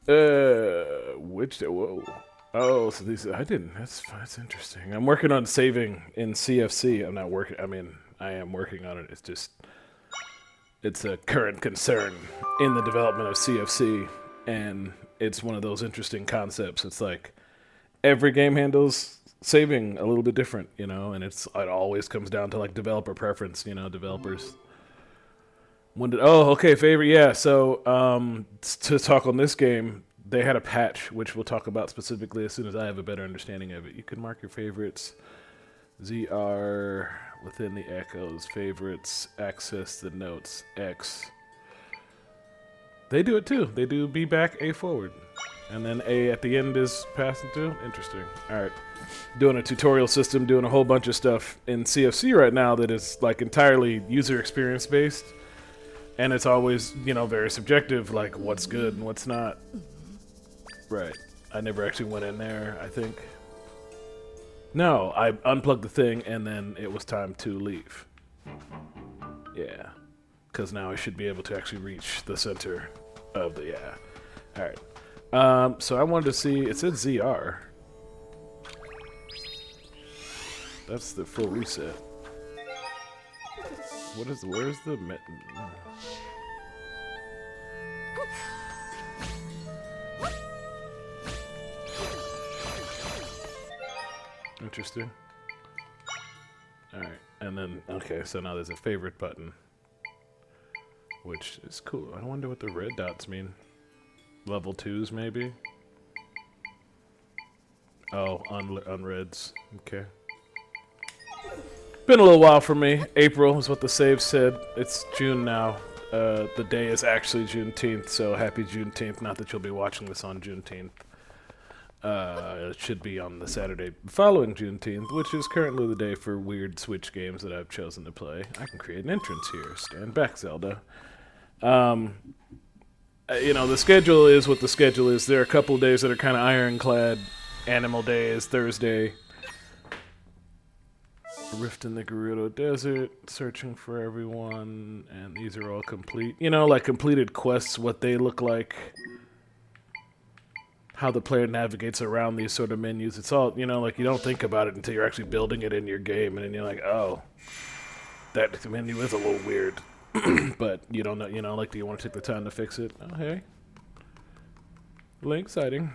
Which whoa. Oh, so these I didn't. That's interesting. I'm working on saving in CFC. I'm not working. I mean, I am working on it. It's just it's a current concern in the development of CFC, and it's one of those interesting concepts. It's like every game handles saving a little bit different, you know, and it always comes down to like developer preference, you know, developers. When did okay favorite yeah so to talk on this game they had a patch which we'll talk about specifically as soon as I have a better understanding of it. You can mark your favorites ZR within the echoes favorites access the notes X. They do it too. They do B back A forward and then A at the end is passing through. Interesting. All right, doing a tutorial system, doing a whole bunch of stuff in CFC right now that is like entirely user experience based. And it's always, you know, very subjective, like what's good and what's not. Right. I never actually went in there, I think. No, I unplugged the thing and then it was time to leave. Yeah. Because now I should be able to actually reach the center of the, yeah. Alright. So I wanted to see, it said ZR. That's the full reset. Where's the Interesting. Alright, and then, okay, so now there's a favorite button. Which is cool. I wonder what the red dots mean. Level 2s, maybe? Oh, on reds. Okay. Been a little while for me. April is what the save said. It's June now. The day is actually Juneteenth, so happy Juneteenth. Not that you'll be watching this on Juneteenth. It should be on the Saturday following Juneteenth, which is currently the day for weird Switch games that I've chosen to play. I can create an entrance here. Stand back, Zelda. You know, the schedule is what the schedule is. There are a couple days that are kind of ironclad. Animal Day is Thursday. Rift in the Gerudo Desert, searching for everyone, and these are all complete. You know, like completed quests, what they look like, how the player navigates around these sort of menus. It's all, you know, like you don't think about it until you're actually building it in your game, and then you're like, oh, that menu is a little weird. But you don't know, you know, like, do you want to take the time to fix it? Oh, hey. Link sighting.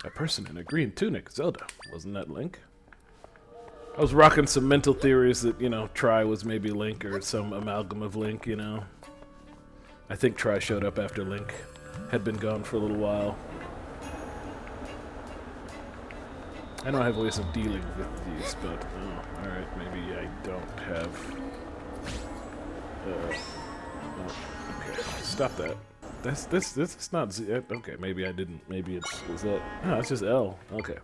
A person in a green tunic, Zelda. Wasn't that Link? I was rocking some mental theories that, you know, Tri was maybe Link or some amalgam of Link, you know. I think Tri showed up after Link had been gone for a little while. I know I have ways of dealing with these, but, oh, alright, maybe I don't have... oh, okay, stop that. This is not Z. Okay, maybe I didn't. Maybe is that? No, it's just L. Okay.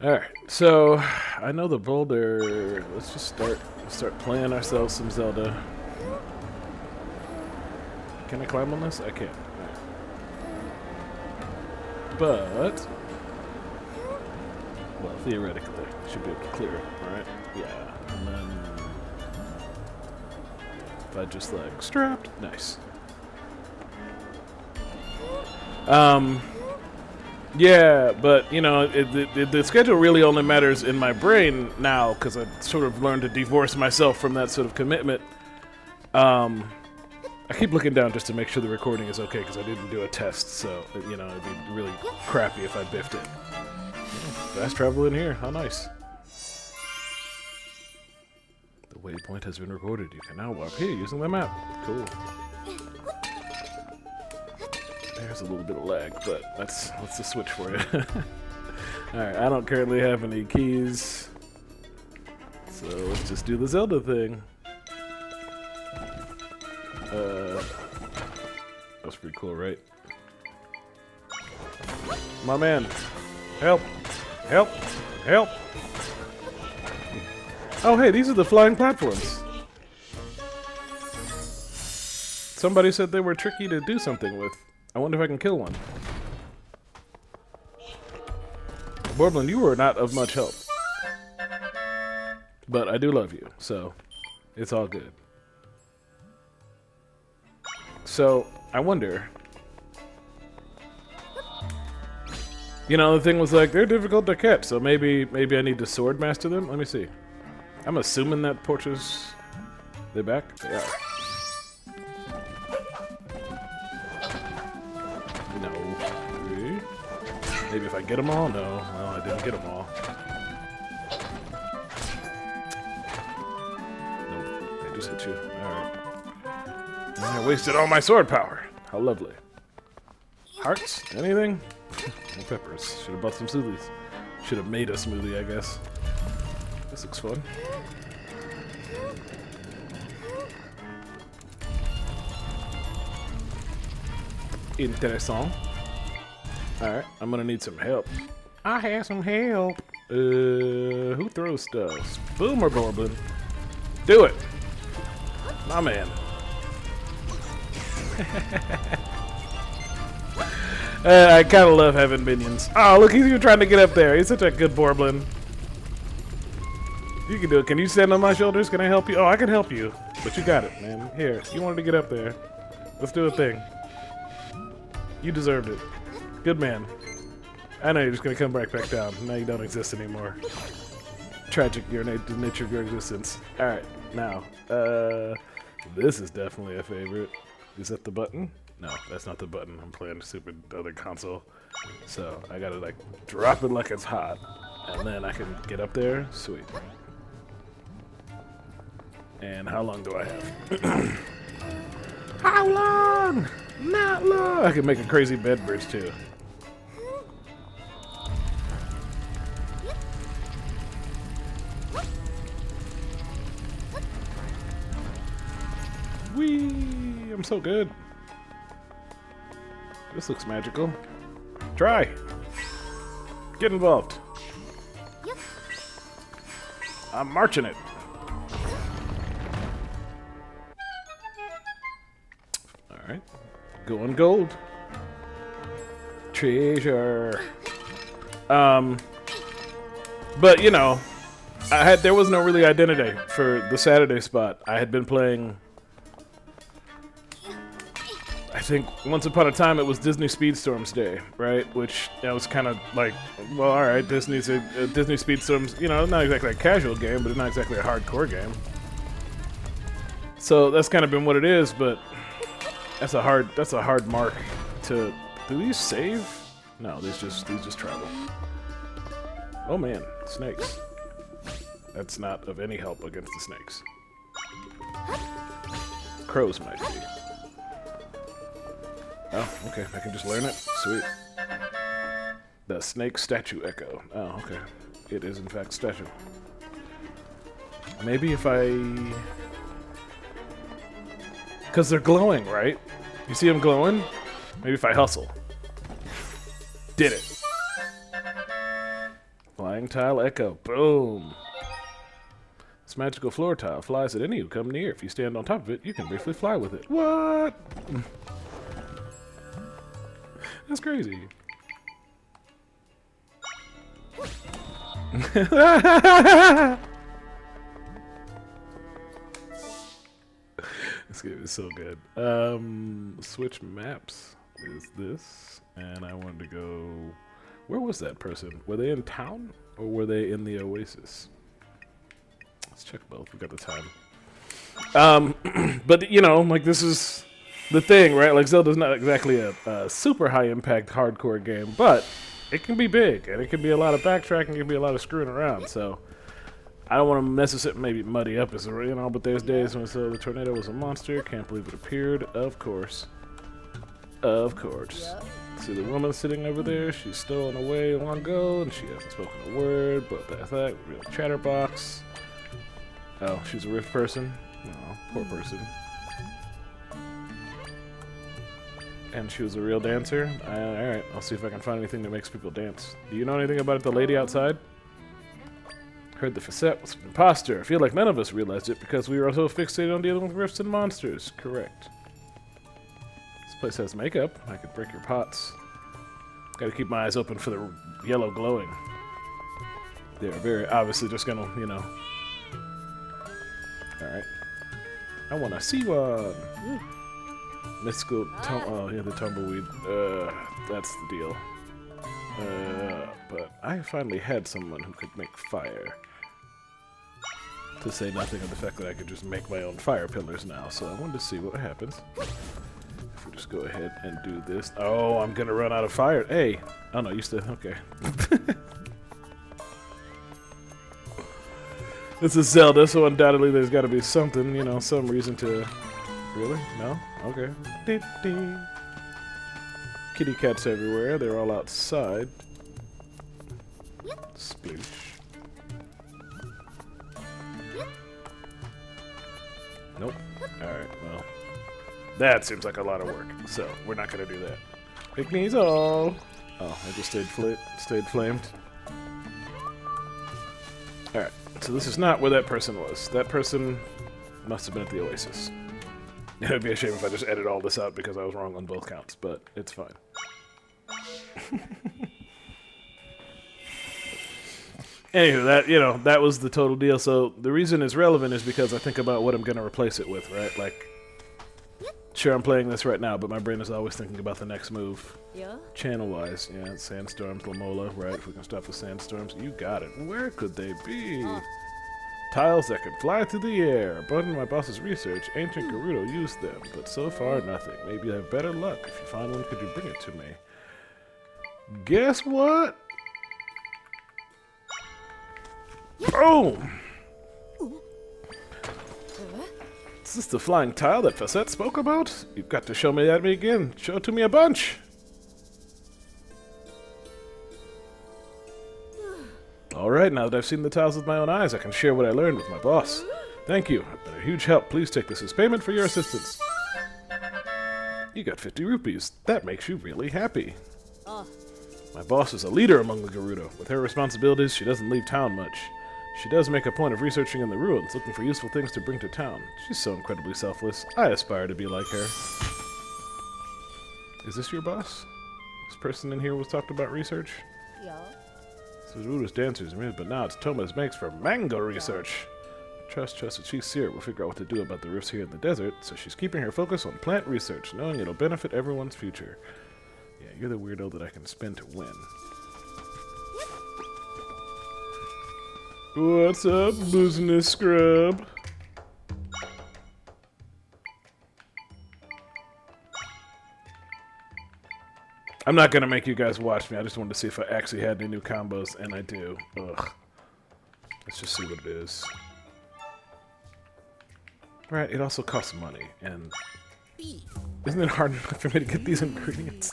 All right. So I know the boulder. Let's just start playing ourselves some Zelda. Can I climb on this? I can't. Right. But well, theoretically, I should be able to clear it. All right. Yeah. And then if I just like strapped, nice. Yeah, but, you know, the schedule really only matters in my brain now, because I sort of learned to divorce myself from that sort of commitment. I keep looking down just to make sure the recording is okay, because I didn't do a test, so, you know, it'd be really crappy if I biffed it. Fast travel in here, how nice. The waypoint has been recorded. You can now walk here using the map. Cool. There's a little bit of lag, but that's the switch for you. Alright, I don't currently have any keys. So let's just do the Zelda thing. That's pretty cool, right? My man. Help! Help! Help! Oh hey, these are the flying platforms. Somebody said they were tricky to do something with. I wonder if I can kill one. Borblin, you were not of much help. But I do love you, so it's all good. So, I wonder. You know, the thing was like, they're difficult to catch, so maybe I need to sword master them? Let me see. I'm assuming that porches... They back? They are. No. Maybe if I get them all? No. Well, I didn't get them all. Nope. They just hit you. Alright. I wasted all my sword power. How lovely. Hearts? Anything? No peppers. Should have bought some smoothies. Should have made a smoothie, I guess. This looks fun. Interessant. Alright, I'm gonna need some help. I have some help. Who throws stuff? Boomer Borblin. Do it! My man. I kind of love having minions. Oh, look, he's even trying to get up there. He's such a good Borblin. You can do it. Can you stand on my shoulders? Can I help you? Oh, I can help you. But you got it, man. Here, you wanted to get up there. Let's do a thing. You deserved it. Good man. I know you're just going to come back down. Now you don't exist anymore. Tragic, your nature of your existence. Alright, now. This is definitely a favorite. Is that the button? No, that's not the button. I'm playing a stupid other console. So, I gotta, like, drop it like it's hot. And then I can get up there. Sweet. And how long do I have? How long? Not long! I can make a crazy bed bridge, too. Whee! I'm so good. This looks magical. Try! Get involved. I'm marching it. Alright. Going gold. Treasure. But you know, there was no really identity for the Saturday spot. I had been playing, I think once upon a time it was Disney Speedstorms Day, right? Which I was kind of like, well, all right, Disney Speedstorms, you know, not exactly a casual game, but it's not exactly a hardcore game. So that's kind of been what it is, but that's a hard mark to. Do these save? No, these just travel. Oh man, snakes. That's not of any help against the snakes. Crows might be. Oh, okay, I can just learn it? Sweet. The snake statue echo. Oh, okay. It is in fact statue. Maybe if I... Because they're glowing, right? You see them glowing? Maybe if I hustle. Did it. Flying tile echo. Boom. This magical floor tile flies at any who come near. If you stand on top of it, you can briefly fly with it. What? That's crazy. This game is so good. Switch maps is this, and I wanted to go. Where was that person? Were they in town or were they in the Oasis? Let's check both. We got the time. But you know, like this is the thing, right? Like Zelda's not exactly a super high impact hardcore game, but it can be big and it can be a lot of backtracking, it can be a lot of screwing around. So I don't want to necessarily maybe muddy up as you know, but there's days when the tornado was a monster. Can't believe it appeared. Of course. Of course. See the woman sitting over there? She's stolen away long ago, and she hasn't spoken a word. But that's that real chatterbox. Oh, she's a rift person. Oh, poor person. And she was a real dancer. Alright, I'll see if I can find anything that makes people dance. Do you know anything about the lady outside? Heard the facet was an imposter. I feel like none of us realized it because we were so fixated on dealing with rifts and monsters. Correct. This place has makeup. I could break your pots. Gotta keep my eyes open for the yellow glowing. They're very obviously just gonna, you know. Alright. I wanna see one. Mystical oh yeah, the tumbleweed. That's the deal. But I finally had someone who could make fire. To say nothing of the fact that I could just make my own fire pillars now, so I wanted to see what happens. If we just go ahead and do this. Oh, I'm gonna run out of fire. Hey! Oh no, you still... okay. This is Zelda, so undoubtedly there's gotta be something, you know, some reason to... Really? No? Okay. Kitty cats everywhere, they're all outside. Sploosh. Nope. Alright, well. That seems like a lot of work, so we're not gonna do that. Big knees all! Oh, I just stayed flamed. Alright, so this is not where that person was. That person must have been at the Oasis. It would be a shame if I just edit all this out because I was wrong on both counts, but it's fine. Anywho, that, you know, that was the total deal. So the reason it's relevant is because I think about what I'm going to replace it with, right? Like, sure, I'm playing this right now, but my brain is always thinking about the next move. Yeah. Channel-wise, yeah, sandstorms, Lamola, right? If we can stop the sandstorms, you got it. Where could they be? Tiles that could fly through the air. According to my boss's research, ancient Gerudo used them, but so far nothing. Maybe you have better luck. If you find one, could you bring it to me? Guess what? Boom! Is this the flying tile that Facette spoke about? You've got to show me that again. Show it to me a bunch. Alright, now that I've seen the tiles with my own eyes, I can share what I learned with my boss. Thank you. I've been a huge help. Please take this as payment for your assistance. You got 50 rupees. That makes you really happy. My boss is a leader among the Gerudo. With her responsibilities, she doesn't leave town much. She does make a point of researching in the ruins, looking for useful things to bring to town. She's so incredibly selfless. I aspire to be like her. Is this your boss? This person in here was talked about research? Yeah. This was Rudo's dancers, but now it's Toma's makes for mango research. Trust that she's serious. We'll figure out what to do about the rifts here in the desert, so she's keeping her focus on plant research, knowing it'll benefit everyone's future. Yeah, you're the weirdo that I can spin to win. What's up, business scrub? I'm not gonna make you guys watch me. I just wanted to see if I actually had any new combos, and I do. Ugh. Let's just see what it is. Right, it also costs money, and isn't it hard enough for me to get these ingredients?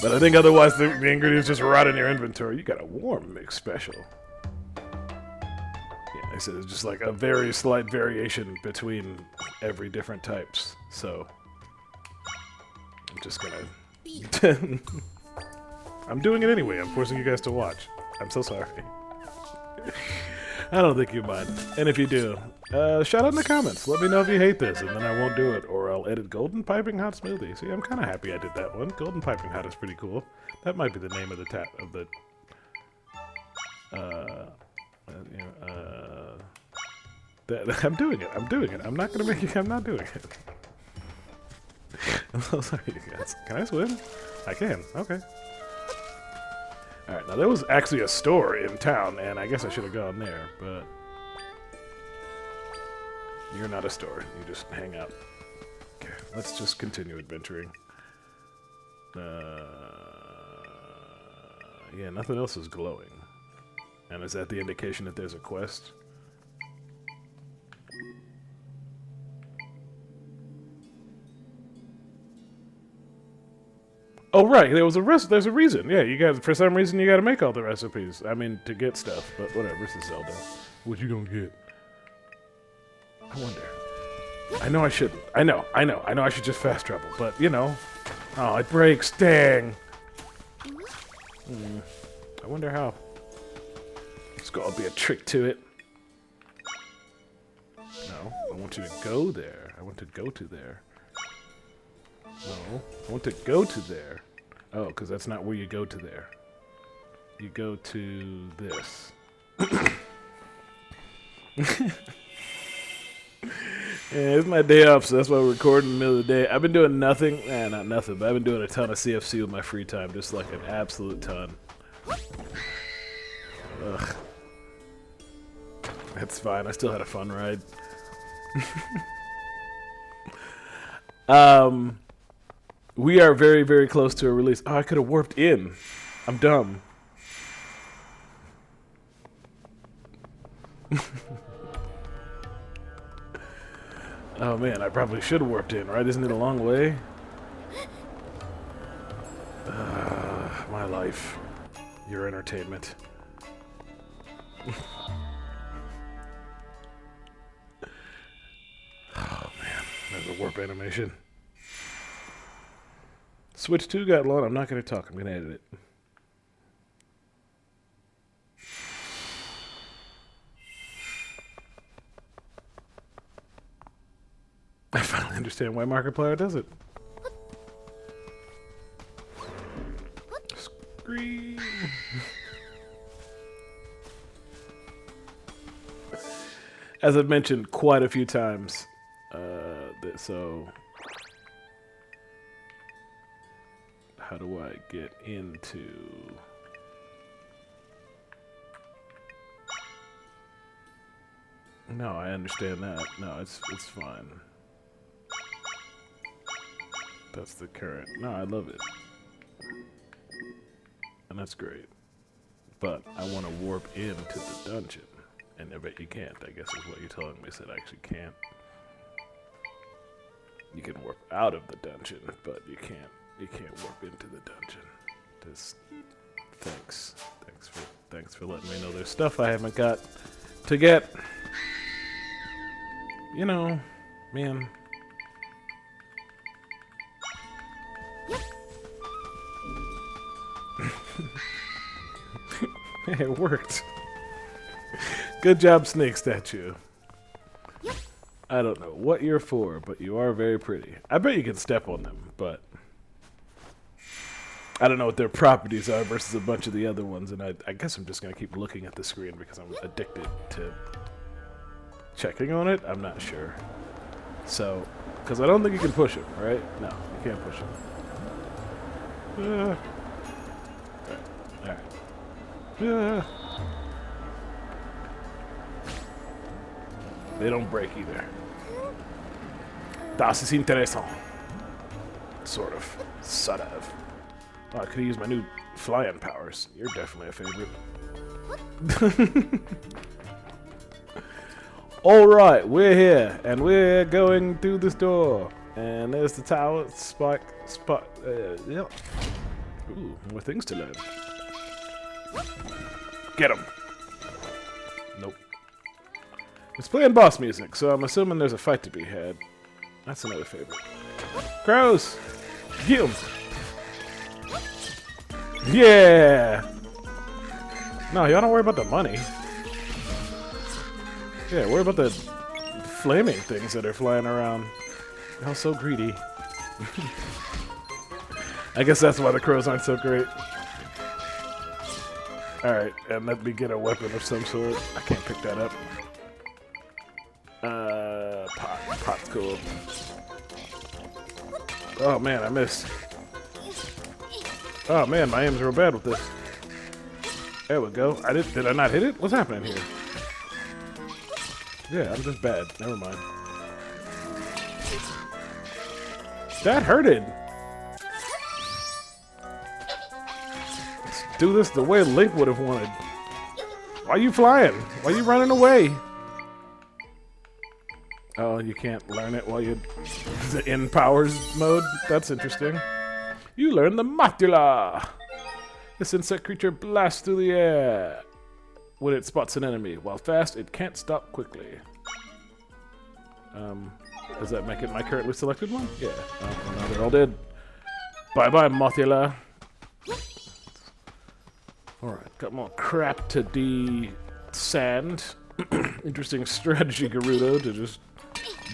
But I think otherwise the ingredients just rot in your inventory. You got a warm mix special. Yeah, I said it's just like a very slight variation between every different types. So I'm just gonna... I'm doing it anyway. I'm forcing you guys to watch. I'm so sorry. I don't think you mind. And if you do, shout out in the comments. Let me know if you hate this, and then I won't do it. Or I'll edit Golden Piping Hot Smoothie. See, I'm kind of happy I did that one. Golden Piping Hot is pretty cool. That might be the name of the I'm doing it. I'm doing it. I'm not gonna make you. I'm not doing it. I'm so sorry, you guys. Can I swim? I can. Okay. Alright, now there was actually a store in town, and I guess I should have gone there, but... You're not a store, you just hang out. Okay, let's just continue adventuring. Yeah, nothing else is glowing. And is that the indication that there's a quest? Oh right, there's a reason. Yeah, you guys, for some reason you gotta make all the recipes. I mean, to get stuff, but whatever, this is Zelda. What you gonna get? I wonder. I know I shouldn't. I know I should just fast travel, but you know. Oh, it breaks, dang. I wonder how. There's gotta be a trick to it. No, I want you to go there. I want to go to there. No, I want to go to there. Oh, because that's not where you go to there. You go to this. Yeah, it's my day off, so that's why we're recording in the middle of the day. I've been doing nothing. Not nothing, but I've been doing a ton of CFC with my free time. Just like an absolute ton. Ugh. That's fine. I still had a fun ride. We are very, very close to a release. Oh, I could have warped in. I'm dumb. Oh man, I probably should have warped in, right? Isn't it a long way? My life. Your entertainment. Oh man, there's a warp animation. Switch 2 got long. I'm not going to talk. I'm going to edit it. I finally understand why Markiplier does it. Scream. As I've mentioned quite a few times, so how do I get into... No, I understand that. No, it's fine. That's the current. No, I love it. And that's great. But I want to warp into the dungeon. And I bet you can't, I guess is what you're telling me, that I actually can't. You can warp out of the dungeon, but you can't warp into the dungeon. Just thanks for letting me know there's stuff I haven't got to get. You know, man. Hey, it worked. Good job, snake statue. I don't know what you're for, but you are very pretty. I bet you can step on them, but I don't know what their properties are versus a bunch of the other ones, and I guess I'm just going to keep looking at the screen because I'm addicted to checking on it. I'm not sure. So, because I don't think you can push him, right? No, you can't push him. Alright. They don't break either. Das ist interessant. Sort of. Sort of. Oh, I could use my new flying powers. You're definitely a favorite. Alright, we're here. And we're going through this door. And there's the tower. Spot. Yep. Ooh, more things to learn. Get him. Nope. It's playing boss music, so I'm assuming there's a fight to be had. That's another favorite. Crows! Get him! Yeah! No, y'all don't worry about the money. Yeah, worry about the flaming things that are flying around. Y'all so greedy. I guess that's why the crows aren't so great. Alright, and let me get a weapon of some sort. I can't pick that up. Pot's cool. Oh man, I missed. Oh man, my aim's real bad with this. There we go. Did I not hit it? What's happening here? Yeah, I'm just bad. Never mind. That hurted. Let's do this the way Link would have wanted. Why are you flying? Why are you running away? Oh, you can't learn it while you're in powers mode? That's interesting. You learn the Matula! This insect creature blasts through the air when it spots an enemy. While fast, it can't stop quickly. Does that make it my currently selected one? Yeah. Oh, no, they're all dead. Bye-bye, Mothula. Alright, got more crap to de-sand. Interesting strategy, Gerudo, to just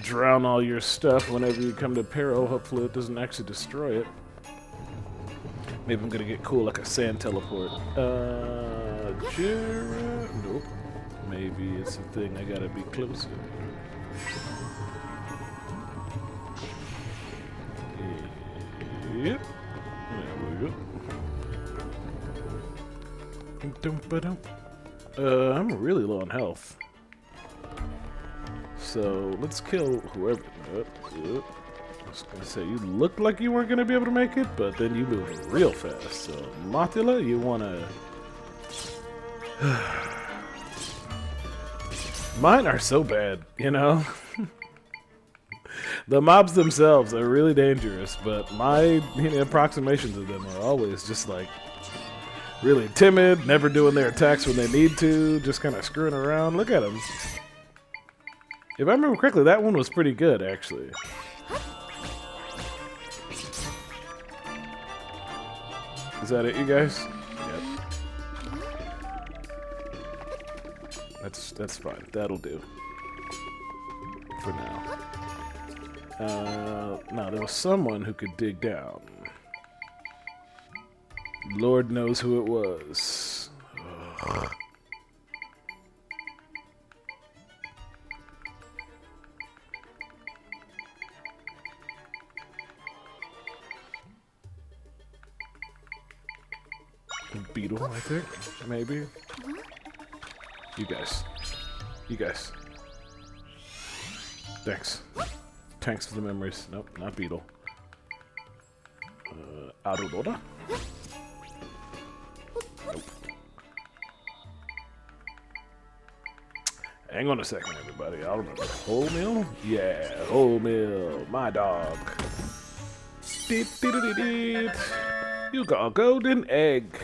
drown all your stuff whenever you come to peril. Hopefully it doesn't actually destroy it. Maybe I'm gonna get cool like a sand teleport. Nope. Maybe it's a thing I gotta be closer. Yep. There we go. I'm really low on health. So let's kill whoever. I was gonna say you looked like you weren't gonna be able to make it, but then you moved real fast. So Mothula, you wanna? Mine are so bad, you know. The mobs themselves are really dangerous, but my approximations of them are always just like really timid, never doing their attacks when they need to, just kind of screwing around. Look at them. If I remember correctly, that one was pretty good, actually. Is that it, you guys? Yep. That's fine. That'll do. For now. Now, there was someone who could dig down. Lord knows who it was. Ugh. Beetle, I think, maybe. You guys. Thanks. Thanks for the memories. Nope, not Beetle. Aurora? Nope. Hang on a second, everybody. I'll remember. Whole meal? Yeah, whole meal. My dog. Deet, deet, deet, deet. You got a golden egg.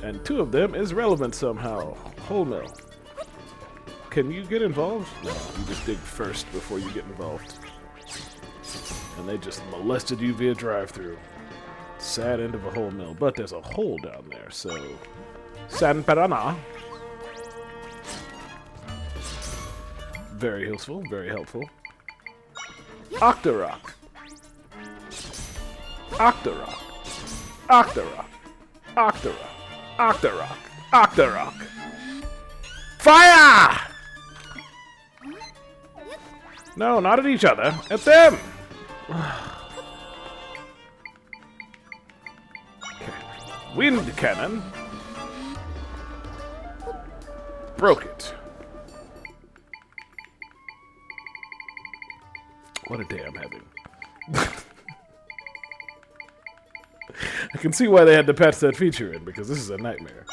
And 2 of them is relevant somehow. Whole mill. Can you get involved? No, you just dig first before you get involved. And they just molested you via drive-thru. Sad end of a whole mill. But there's a hole down there, so... San Parana. Very useful, very helpful. Octorok. Octorok. Octorok. Octorok. Octorok! Octorok! Fire! No, not at each other. At them! Okay. Wind cannon. Broke it. What a day I'm having. I can see why they had to patch that feature in, because this is a nightmare.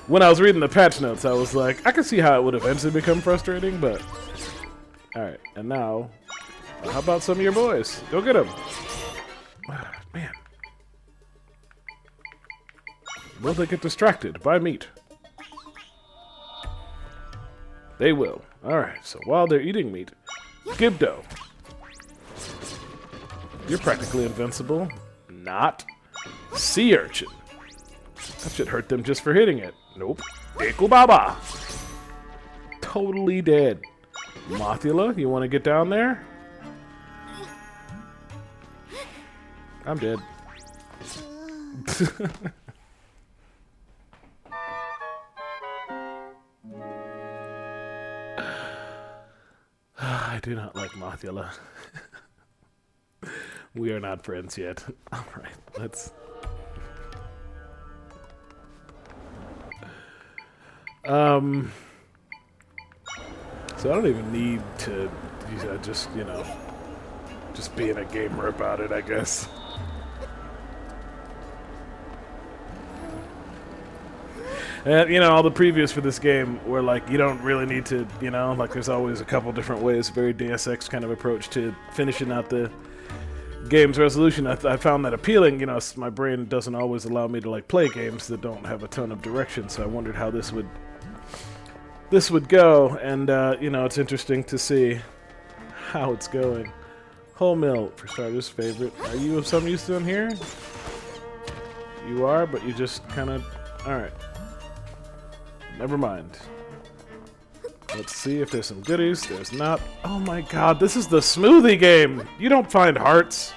When I was reading the patch notes, I was like, I can see how it would eventually become frustrating, but... Alright, and now... how about some of your boys? Go get them! Man. Will they get distracted by meat? They will. Alright, so while they're eating meat, Gibdo. You're practically invincible. Not. Sea urchin. That should hurt them just for hitting it. Nope. Dekubaba. Totally dead. Mothula, you want to get down there? I'm dead. I do not like Mothula. We are not friends yet. Alright, let's... So I don't even need to, just, just being a gamer about it, I guess. And, all the previews for this game were like, you don't really need to, like there's always a couple different ways, very Deus Ex kind of approach to finishing out the game's resolution. I found that appealing. My brain doesn't always allow me to like play games that don't have a ton of direction, so I wondered how this would go, and it's interesting to see how it's going. Whole mill, for starters, favorite. Are you of some use down here? You are, but you just kind of... Alright. Never mind. Let's see if there's some goodies. There's not. Oh my god, this is the smoothie game! You don't find hearts!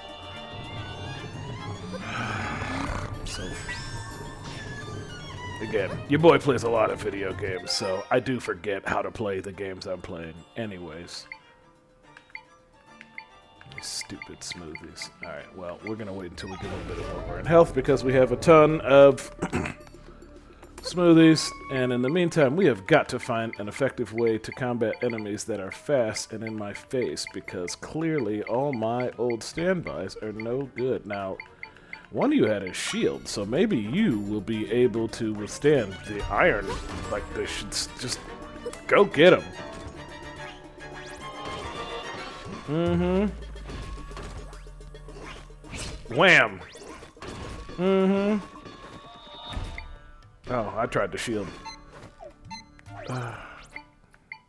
So... Again, your boy plays a lot of video games, so I do forget how to play the games I'm playing anyways. These stupid smoothies. Alright, well, we're gonna wait until we get a little bit more in health because we have a ton of smoothies, and in the meantime, we have got to find an effective way to combat enemies that are fast and in my face, because clearly all my old standbys are no good. Now, one of you had a shield, so maybe you will be able to withstand the iron. Like, they should just go get him. Mm-hmm. Wham! Mm-hmm. Oh, I tried to shield.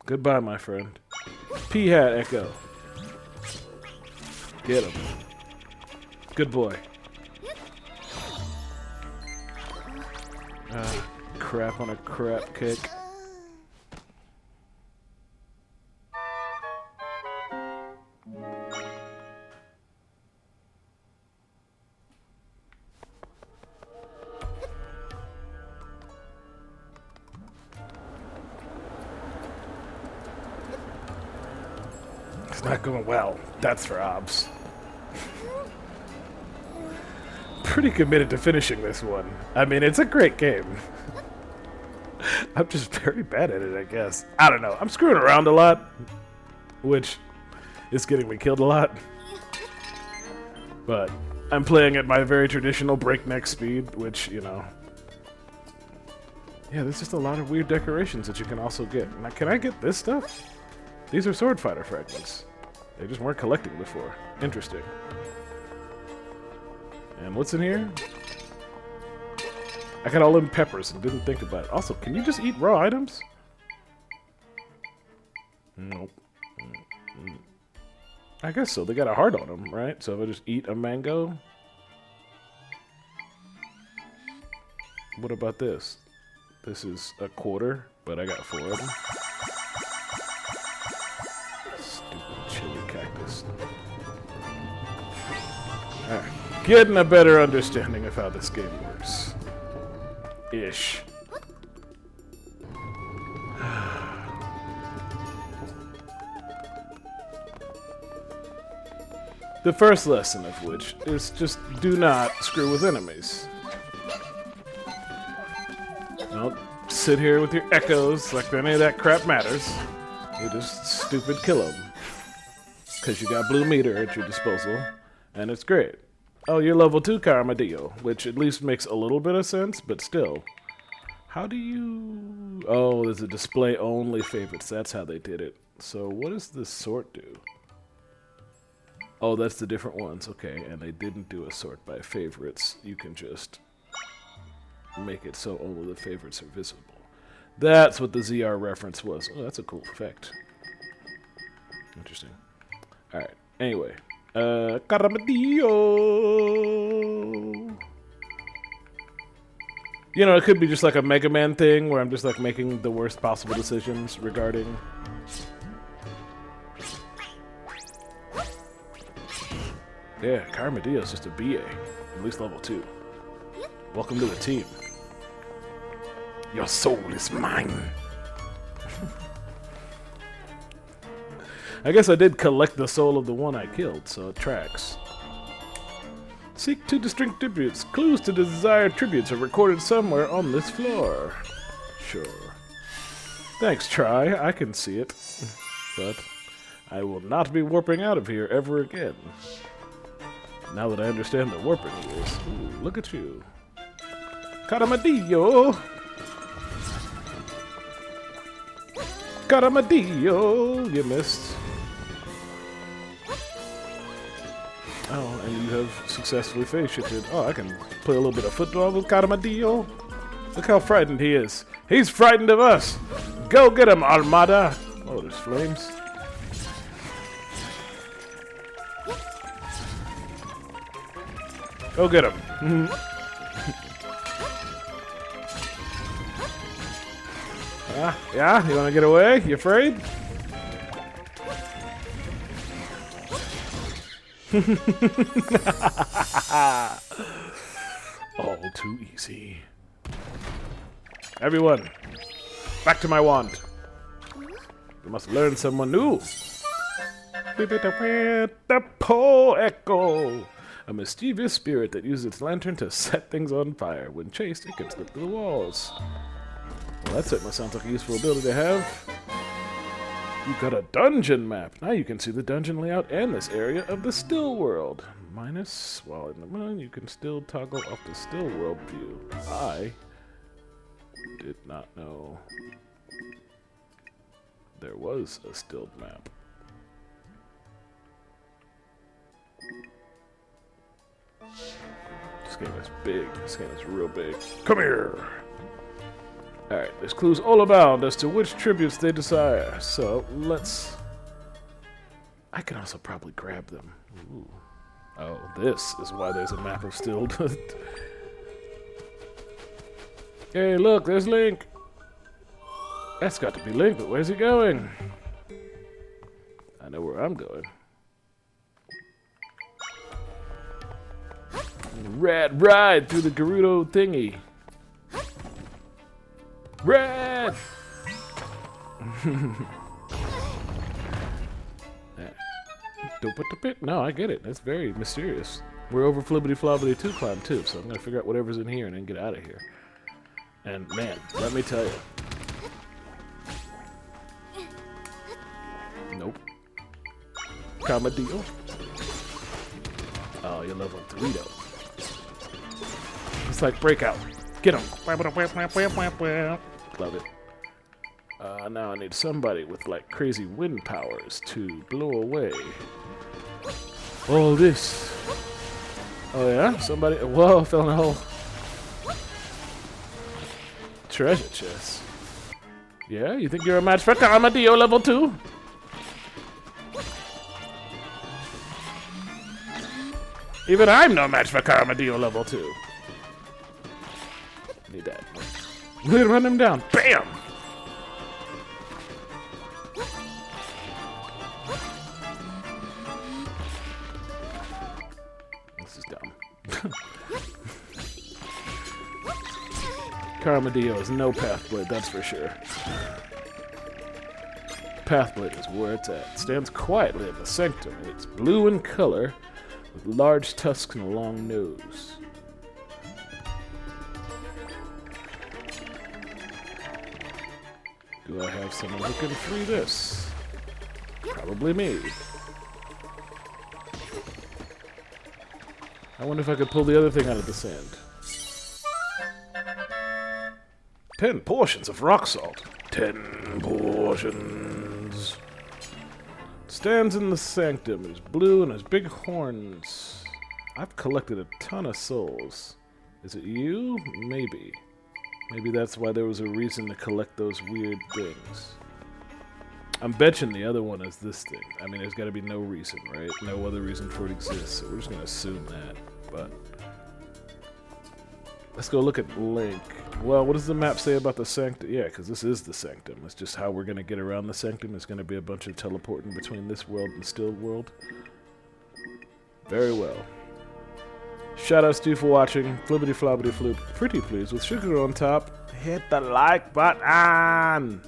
Goodbye, my friend. P-Hat Echo. Get him. Good boy. Crap on a crap kick. It's not going well. That's for obs. Pretty committed to finishing this one. I mean, it's a great game. I'm just very bad at it, I guess. I don't know. I'm screwing around a lot, which is getting me killed a lot. But I'm playing at my very traditional breakneck speed, which, you know. Yeah, there's just a lot of weird decorations that you can also get. Now, can I get this stuff? These are sword fighter fragments. They just weren't collecting before. Interesting. And what's in here? I got all them peppers and didn't think about it. Also, can you just eat raw items? Nope. I guess so. They got a heart on them, right? So if I just eat a mango... What about this? This is a quarter, but I got 4 of them. Stupid chili cactus. Alright. Getting a better understanding of how this game works. Ish. The first lesson of which is just do not screw with enemies. Don't sit here with your echoes like any of that crap matters. You just stupid kill them. Because you got blue meter at your disposal, and it's great. Oh, you're level 2 Caramadillo, which at least makes a little bit of sense, but still. How do you... Oh, there's a display only favorites. That's how they did it. So what does this sort do? Oh, that's the different ones. Okay, and they didn't do a sort by favorites. You can just make it so only the favorites are visible. That's what the ZR reference was. Oh, that's a cool effect. Interesting. Alright, anyway. Caramadillo. You know, it could be just like a Mega Man thing where I'm just like making the worst possible decisions regarding... Yeah, Caramadillo is just a BA. At least level 2. Welcome to the team. Your soul is mine. I guess I did collect the soul of the one I killed, so it tracks. Seek 2 distinct tributes. Clues to the desired tributes are recorded somewhere on this floor. Sure. Thanks, Try. I can see it. But I will not be warping out of here ever again. Now that I understand the warping rules. Ooh, look at you. Caramadillo! Caramadillo! You missed. Oh, and you have successfully phase shifted. Oh, I can play a little bit of football with Caramadillo. Look how frightened he is. He's frightened of us. Go get him, Armada. Oh, there's flames. Go get him. Yeah? You want to get away? You afraid? All too easy. Everyone, back to my wand. We must learn someone new. The Pole Echo! A mischievous spirit that uses its lantern to set things on fire. When chased, it can slip through the walls. Well, that certainly sounds like a useful ability to have. You got a dungeon map. Now you can see the dungeon layout and this area of the still world. Minus, while in the moon, you can still toggle off the still world view. I did not know there was a stilled map. This game is big. This game is real big. Come here! Alright, there's clues all abound as to which tributes they desire. So, let's... I can also probably grab them. Ooh. Oh, this is why there's a map of stilled. Hey, look, there's Link! That's got to be Link, but where's he going? I know where I'm going. Rad ride through the Gerudo thingy. Rad! No, I get it. That's very mysterious. We're over Flibbity Flobbity 2 Climb too, so I'm gonna figure out whatever's in here and then get out of here. And man, let me tell you. Nope. Camadillo. Oh, you're level 3 though. It's like Breakout. Get him. Love it. Now I need somebody with like crazy wind powers to blow away all this. Oh yeah? Somebody. Whoa, fell in a hole. Treasure chest. Yeah? You think you're a match for Armadillo level 2? Even I'm no match for Armadillo level 2. Need that. Run him down. Bam! This is dumb. Armadillo is no Pathblade, that's for sure. Pathblade is where it's at. It stands quietly in the sanctum. It's blue in color, with large tusks and a long nose. Do I have someone who can free this? Probably me. I wonder if I could pull the other thing out of the sand. 10 portions of rock salt. 10 portions. Stands in the sanctum. It's blue and has big horns. I've collected a ton of souls. Is it you? Maybe. Maybe that's why there was a reason to collect those weird things. I'm betching the other one is this thing. I mean, there's got to be no reason, right? No other reason for it exists, so we're just going to assume that. But let's go look at Link. Well, what does the map say about the sanctum? Yeah, because this is the sanctum. It's just how we're going to get around the sanctum. It's going to be a bunch of teleporting between this world and the still world. Very well. Shoutouts to you for watching. Flibbity flobbity floop. Pretty please with sugar on top. Hit the like button.